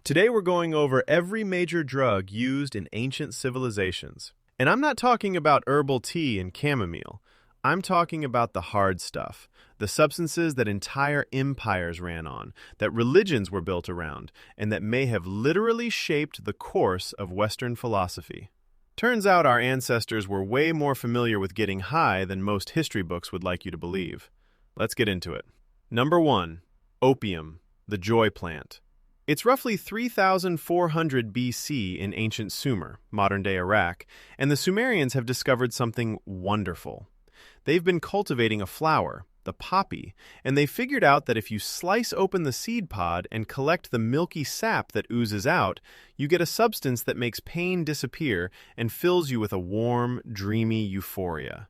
Today we're going over every major drug used in ancient civilizations. And I'm not talking about herbal tea and chamomile. I'm talking about the hard stuff, the substances that entire empires ran on, that religions were built around, and that may have literally shaped the course of Western philosophy. Turns out our ancestors were way more familiar with getting high than most history books would like you to believe. Let's get into it. Number 1. Opium, the joy plant. It's roughly 3,400 BC in ancient Sumer, modern-day Iraq, and the Sumerians have discovered something wonderful. They've been cultivating a flower, the poppy, and they figured out that if you slice open the seed pod and collect the milky sap that oozes out, you get a substance that makes pain disappear and fills you with a warm, dreamy euphoria.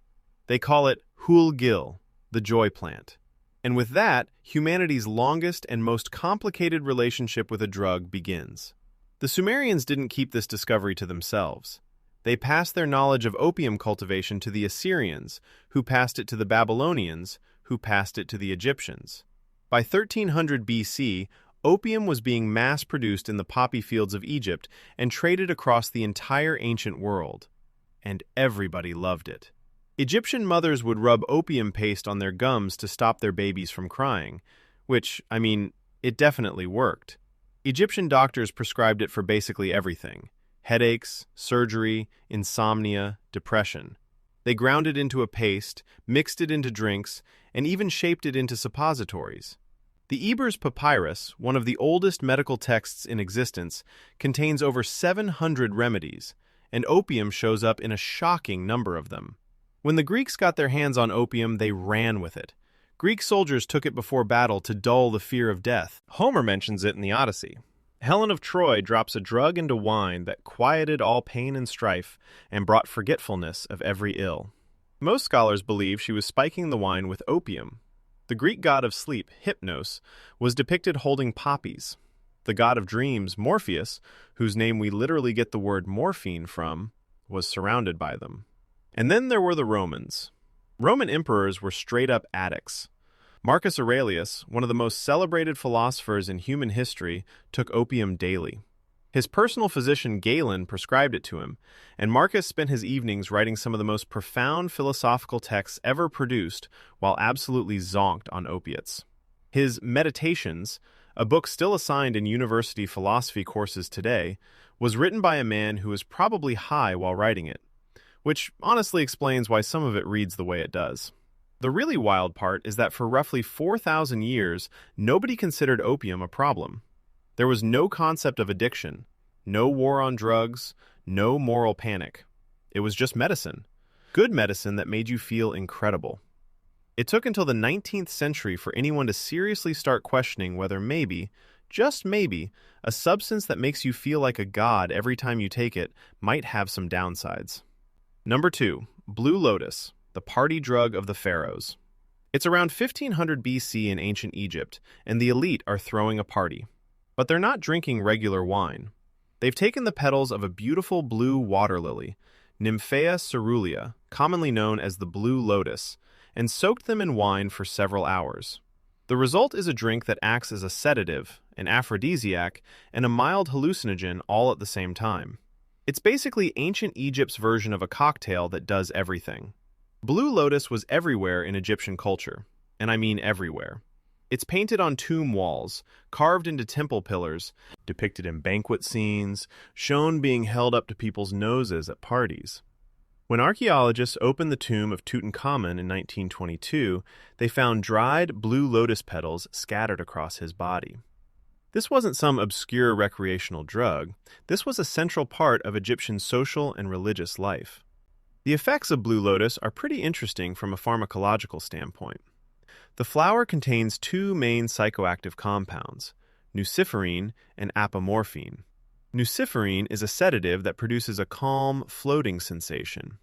They call it Hul-Gil, the joy plant. And with that, humanity's longest and most complicated relationship with a drug begins. The Sumerians didn't keep this discovery to themselves. They passed their knowledge of opium cultivation to the Assyrians, who passed it to the Babylonians, who passed it to the Egyptians. By 1300 BC, opium was being mass-produced in the poppy fields of Egypt and traded across the entire ancient world. And everybody loved it. Egyptian mothers would rub opium paste on their gums to stop their babies from crying, which, it definitely worked. Egyptian doctors prescribed it for basically everything: headaches, surgery, insomnia, depression. They ground it into a paste, mixed it into drinks, and even shaped it into suppositories. The Ebers Papyrus, one of the oldest medical texts in existence, contains over 700 remedies, and opium shows up in a shocking number of them. When the Greeks got their hands on opium, they ran with it. Greek soldiers took it before battle to dull the fear of death. Homer mentions it in the Odyssey. Helen of Troy drops a drug into wine that quieted all pain and strife and brought forgetfulness of every ill. Most scholars believe she was spiking the wine with opium. The Greek god of sleep, Hypnos, was depicted holding poppies. The god of dreams, Morpheus, whose name we literally get the word morphine from, was surrounded by them. And then there were the Romans. Roman emperors were straight-up addicts. Marcus Aurelius, one of the most celebrated philosophers in human history, took opium daily. His personal physician Galen prescribed it to him, and Marcus spent his evenings writing some of the most profound philosophical texts ever produced while absolutely zonked on opiates. His Meditations, a book still assigned in university philosophy courses today, was written by a man who was probably high while writing it, which honestly explains why some of it reads the way it does. The really wild part is that for roughly 4,000 years, nobody considered opium a problem. There was no concept of addiction, no war on drugs, no moral panic. It was just medicine. Good medicine that made you feel incredible. It took until the 19th century for anyone to seriously start questioning whether maybe, just maybe, a substance that makes you feel like a god every time you take it might have some downsides. Number 2. Blue Lotus, the party drug of the pharaohs. It's around 1500 BC in ancient Egypt, and the elite are throwing a party. But they're not drinking regular wine. They've taken the petals of a beautiful blue water lily, Nymphaea cerulea, commonly known as the Blue Lotus, and soaked them in wine for several hours. The result is a drink that acts as a sedative, an aphrodisiac, and a mild hallucinogen all at the same time. It's basically ancient Egypt's version of a cocktail that does everything. Blue Lotus was everywhere in Egyptian culture, and I mean everywhere. It's painted on tomb walls, carved into temple pillars, depicted in banquet scenes, shown being held up to people's noses at parties. When archaeologists opened the tomb of Tutankhamun in 1922, they found dried blue lotus petals scattered across his body. This wasn't some obscure recreational drug. This was a central part of Egyptian social and religious life. The effects of blue lotus are pretty interesting from a pharmacological standpoint. The flower contains two main psychoactive compounds, nuciferine and apomorphine. Nuciferine is a sedative that produces a calm, floating sensation.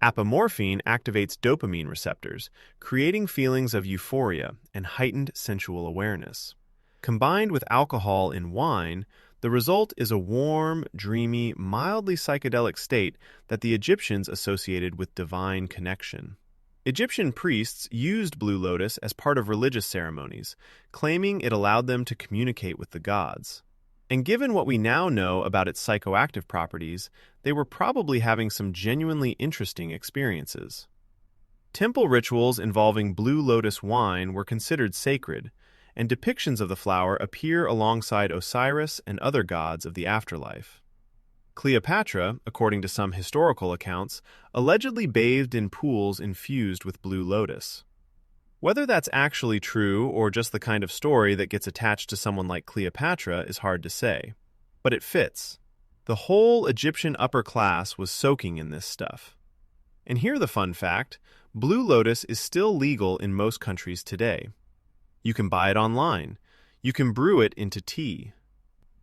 Apomorphine activates dopamine receptors, creating feelings of euphoria and heightened sensual awareness. Combined with alcohol in wine, the result is a warm, dreamy, mildly psychedelic state that the Egyptians associated with divine connection. Egyptian priests used Blue Lotus as part of religious ceremonies, claiming it allowed them to communicate with the gods. And given what we now know about its psychoactive properties, they were probably having some genuinely interesting experiences. Temple rituals involving Blue Lotus wine were considered sacred, and depictions of the flower appear alongside Osiris and other gods of the afterlife. Cleopatra, according to some historical accounts, allegedly bathed in pools infused with Blue Lotus. Whether that's actually true or just the kind of story that gets attached to someone like Cleopatra is hard to say, but it fits. The whole Egyptian upper class was soaking in this stuff. And here the fun fact, Blue Lotus is still legal in most countries today. You can buy it online. You can brew it into tea.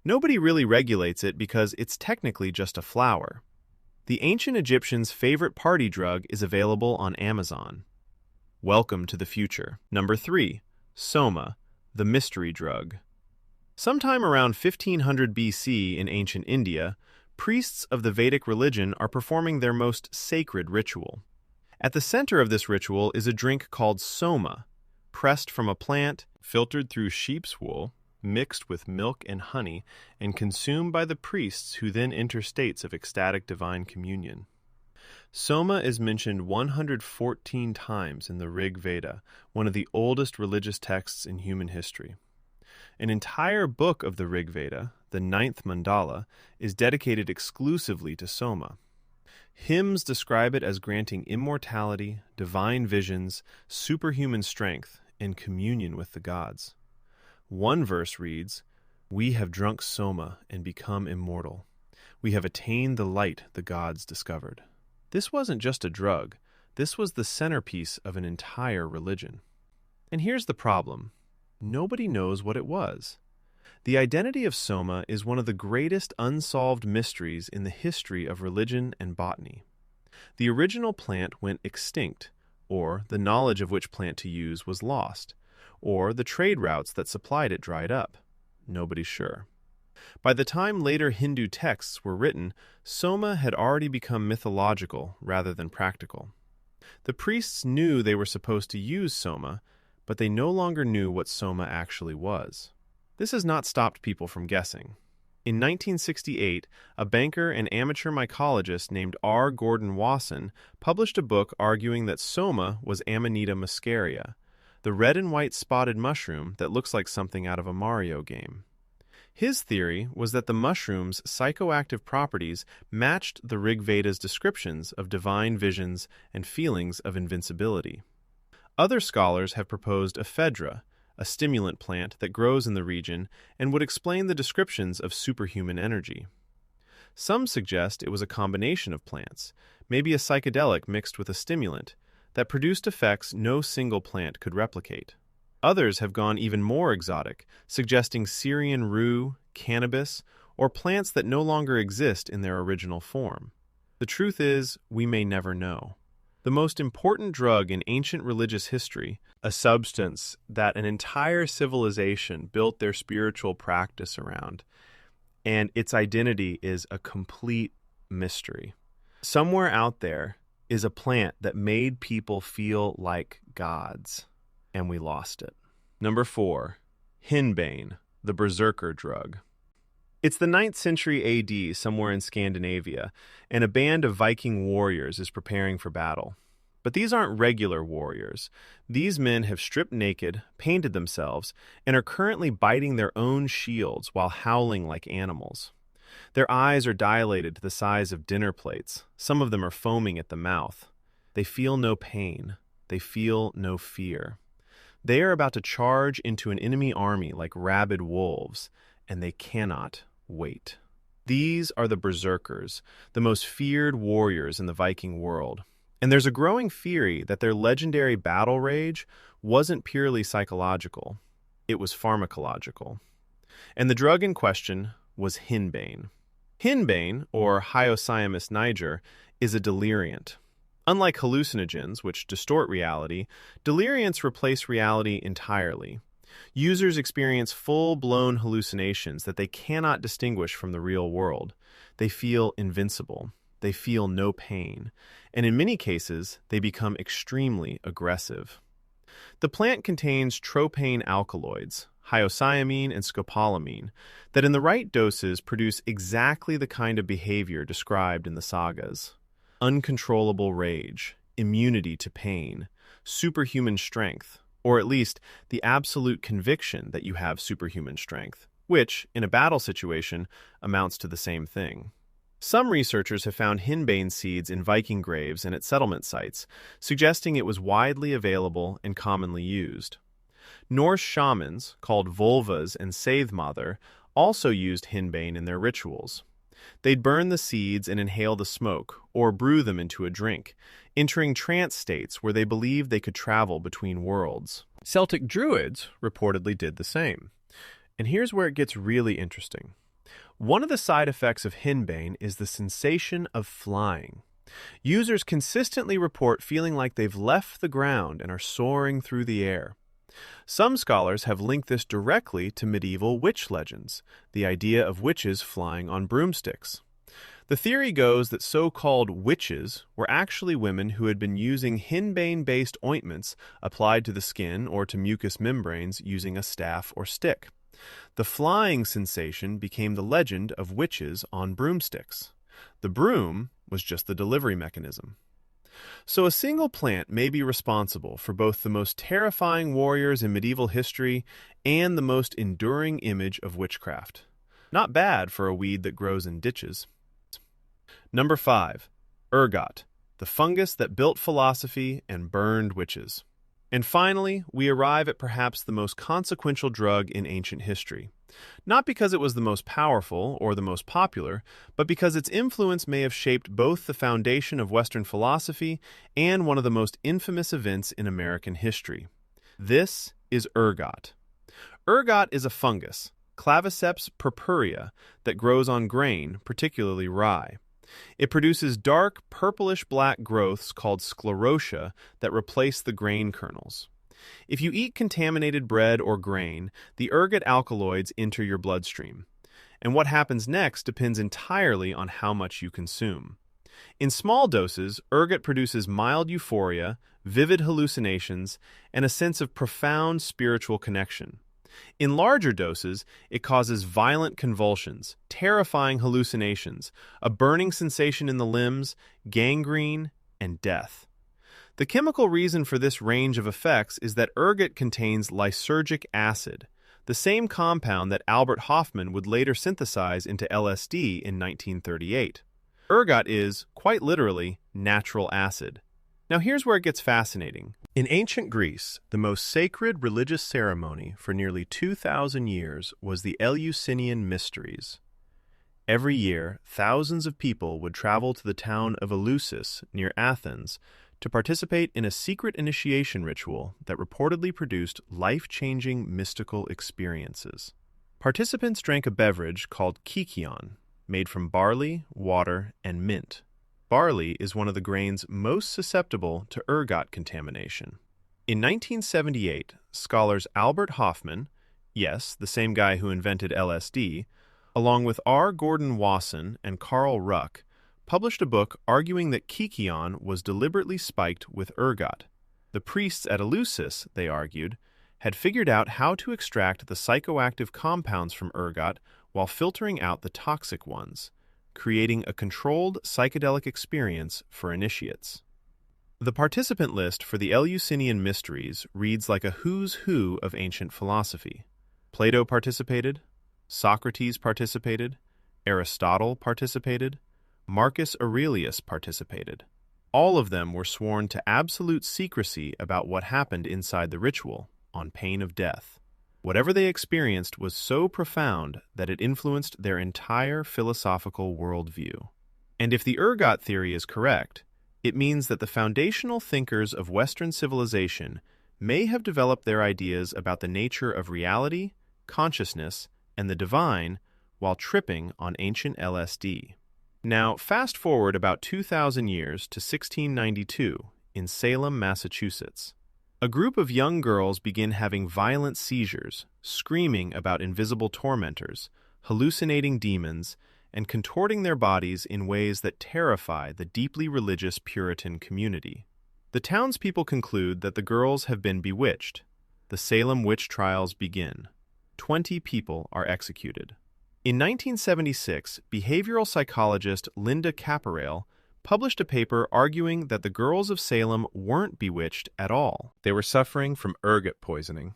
Nobody really regulates it because it's technically just a flower. The ancient Egyptians' favorite party drug is available on Amazon. Welcome to the future. Number 3. Soma, the mystery drug. Sometime around 1500 BC in ancient India, priests of the Vedic religion are performing their most sacred ritual. At the center of this ritual is a drink called Soma, pressed from a plant, filtered through sheep's wool, mixed with milk and honey, and consumed by the priests who then enter states of ecstatic divine communion. Soma is mentioned 114 times in the Rig Veda, one of the oldest religious texts in human history. An entire book of the Rig Veda, the 9th Mandala, is dedicated exclusively to Soma. Hymns describe it as granting immortality, divine visions, superhuman strength, and communion with the gods. One verse reads, "We have drunk Soma and become immortal. We have attained the light the gods discovered." This wasn't just a drug. This was the centerpiece of an entire religion. And here's the problem. Nobody knows what it was. The identity of Soma is one of the greatest unsolved mysteries in the history of religion and botany. The original plant went extinct, or the knowledge of which plant to use was lost, or the trade routes that supplied it dried up. Nobody's sure. By the time later Hindu texts were written, Soma had already become mythological rather than practical. The priests knew they were supposed to use Soma, but they no longer knew what Soma actually was. This has not stopped people from guessing. In 1968, a banker and amateur mycologist named R. Gordon Wasson published a book arguing that Soma was Amanita muscaria, the red and white spotted mushroom that looks like something out of a Mario game. His theory was that the mushroom's psychoactive properties matched the Rig Veda's descriptions of divine visions and feelings of invincibility. Other scholars have proposed ephedra, a stimulant plant that grows in the region and would explain the descriptions of superhuman energy. Some suggest it was a combination of plants, maybe a psychedelic mixed with a stimulant, that produced effects no single plant could replicate. Others have gone even more exotic, suggesting Syrian rue, cannabis, or plants that no longer exist in their original form. The truth is, we may never know. The most important drug in ancient religious history, a substance that an entire civilization built their spiritual practice around, and its identity is a complete mystery. Somewhere out there is a plant that made people feel like gods, and we lost it. Number 4, Henbane, the berserker drug. It's the 9th century AD somewhere in Scandinavia, and a band of Viking warriors is preparing for battle. But these aren't regular warriors. These men have stripped naked, painted themselves, and are currently biting their own shields while howling like animals. Their eyes are dilated to the size of dinner plates. Some of them are foaming at the mouth. They feel no pain. They feel no fear. They are about to charge into an enemy army like rabid wolves, and they cannot wait. These are the berserkers, the most feared warriors in the Viking world. And there's a growing theory that their legendary battle rage wasn't purely psychological. It was pharmacological. And the drug in question was henbane. Henbane, or Hyoscyamus niger, is a deliriant. Unlike hallucinogens, which distort reality, deliriants replace reality entirely. Users experience full-blown hallucinations that they cannot distinguish from the real world. They feel invincible. They feel no pain. And in many cases, they become extremely aggressive. The plant contains tropane alkaloids, hyoscyamine, and scopolamine, that in the right doses produce exactly the kind of behavior described in the sagas. Uncontrollable rage, immunity to pain, superhuman strength, or at least the absolute conviction that you have superhuman strength, which, in a battle situation, amounts to the same thing. Some researchers have found henbane seeds in Viking graves and at settlement sites, suggesting it was widely available and commonly used. Norse shamans, called vulvas and seithmother, also used henbane in their rituals. They'd burn the seeds and inhale the smoke, or brew them into a drink, entering trance states where they believed they could travel between worlds. Celtic druids reportedly did the same. And here's where it gets really interesting. One of the side effects of henbane is the sensation of flying. Users consistently report feeling like they've left the ground and are soaring through the air. Some scholars have linked this directly to medieval witch legends, the idea of witches flying on broomsticks. The theory goes that so-called witches were actually women who had been using henbane-based ointments applied to the skin or to mucous membranes using a staff or stick. The flying sensation became the legend of witches on broomsticks. The broom was just the delivery mechanism. So a single plant may be responsible for both the most terrifying warriors in medieval history and the most enduring image of witchcraft. Not bad for a weed that grows in ditches. Number 5. Ergot, the fungus that built philosophy and burned witches. And finally, we arrive at perhaps the most consequential drug in ancient history. Not because it was the most powerful or the most popular, but because its influence may have shaped both the foundation of Western philosophy and one of the most infamous events in American history. This is ergot. Ergot is a fungus, Claviceps purpurea, that grows on grain, particularly rye. It produces dark, purplish-black growths called sclerotia that replace the grain kernels. If you eat contaminated bread or grain, the ergot alkaloids enter your bloodstream. And what happens next depends entirely on how much you consume. In small doses, ergot produces mild euphoria, vivid hallucinations, and a sense of profound spiritual connection. In larger doses, it causes violent convulsions, terrifying hallucinations, a burning sensation in the limbs, gangrene, and death. The chemical reason for this range of effects is that ergot contains lysergic acid, the same compound that Albert Hofmann would later synthesize into LSD in 1938. Ergot is, quite literally, natural acid. Now here's where it gets fascinating. In ancient Greece, the most sacred religious ceremony for nearly 2,000 years was the Eleusinian Mysteries. Every year, thousands of people would travel to the town of Eleusis, near Athens, to participate in a secret initiation ritual that reportedly produced life-changing mystical experiences. Participants drank a beverage called kykeon, made from barley, water, and mint. Barley is one of the grains most susceptible to ergot contamination. In 1978, scholars Albert Hofmann, yes, the same guy who invented LSD, along with R. Gordon Wasson and Carl Ruck, published a book arguing that kykeon was deliberately spiked with ergot. The priests at Eleusis, they argued, had figured out how to extract the psychoactive compounds from ergot while filtering out the toxic ones, creating a controlled psychedelic experience for initiates. The participant list for the Eleusinian Mysteries reads like a who's who of ancient philosophy. Plato participated, Socrates participated, Aristotle participated, Marcus Aurelius participated. All of them were sworn to absolute secrecy about what happened inside the ritual, on pain of death. Whatever they experienced was so profound that it influenced their entire philosophical worldview. And if the ergot theory is correct, it means that the foundational thinkers of Western civilization may have developed their ideas about the nature of reality, consciousness, and the divine while tripping on ancient LSD. Now, fast forward about 2,000 years to 1692 in Salem, Massachusetts. A group of young girls begin having violent seizures, screaming about invisible tormentors, hallucinating demons, and contorting their bodies in ways that terrify the deeply religious Puritan community. The townspeople conclude that the girls have been bewitched. The Salem witch trials begin. 20 people are executed. In 1976, behavioral psychologist Linda Caporael published a paper arguing that the girls of Salem weren't bewitched at all. They were suffering from ergot poisoning.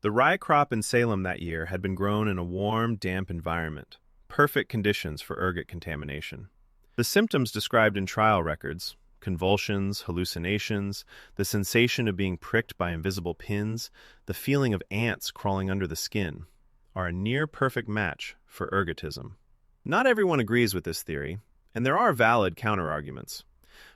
The rye crop in Salem that year had been grown in a warm, damp environment, perfect conditions for ergot contamination. The symptoms described in trial records, convulsions, hallucinations, the sensation of being pricked by invisible pins, the feeling of ants crawling under the skin, are a near-perfect match for ergotism. Not everyone agrees with this theory, and there are valid counterarguments.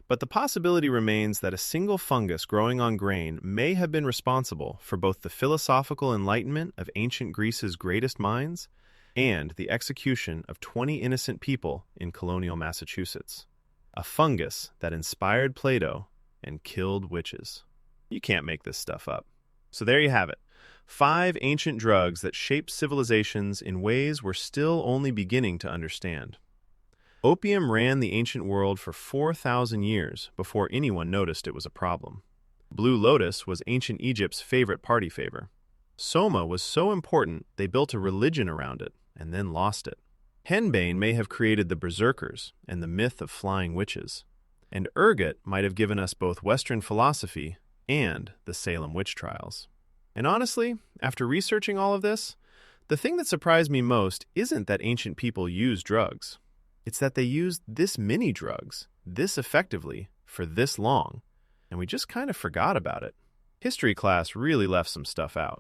But the possibility remains that a single fungus growing on grain may have been responsible for both the philosophical enlightenment of ancient Greece's greatest minds and the execution of 20 innocent people in colonial Massachusetts. A fungus that inspired Plato and killed witches. You can't make this stuff up. So there you have it. 5 ancient drugs that shaped civilizations in ways we're still only beginning to understand. Opium ran the ancient world for 4,000 years before anyone noticed it was a problem. Blue Lotus was ancient Egypt's favorite party favor. Soma was so important they built a religion around it and then lost it. Henbane may have created the berserkers and the myth of flying witches. And Ergot might have given us both Western philosophy and the Salem witch trials. And honestly, after researching all of this, the thing that surprised me most isn't that ancient people used drugs. It's that they used this many drugs, this effectively, for this long, and we just kind of forgot about it. History class really left some stuff out.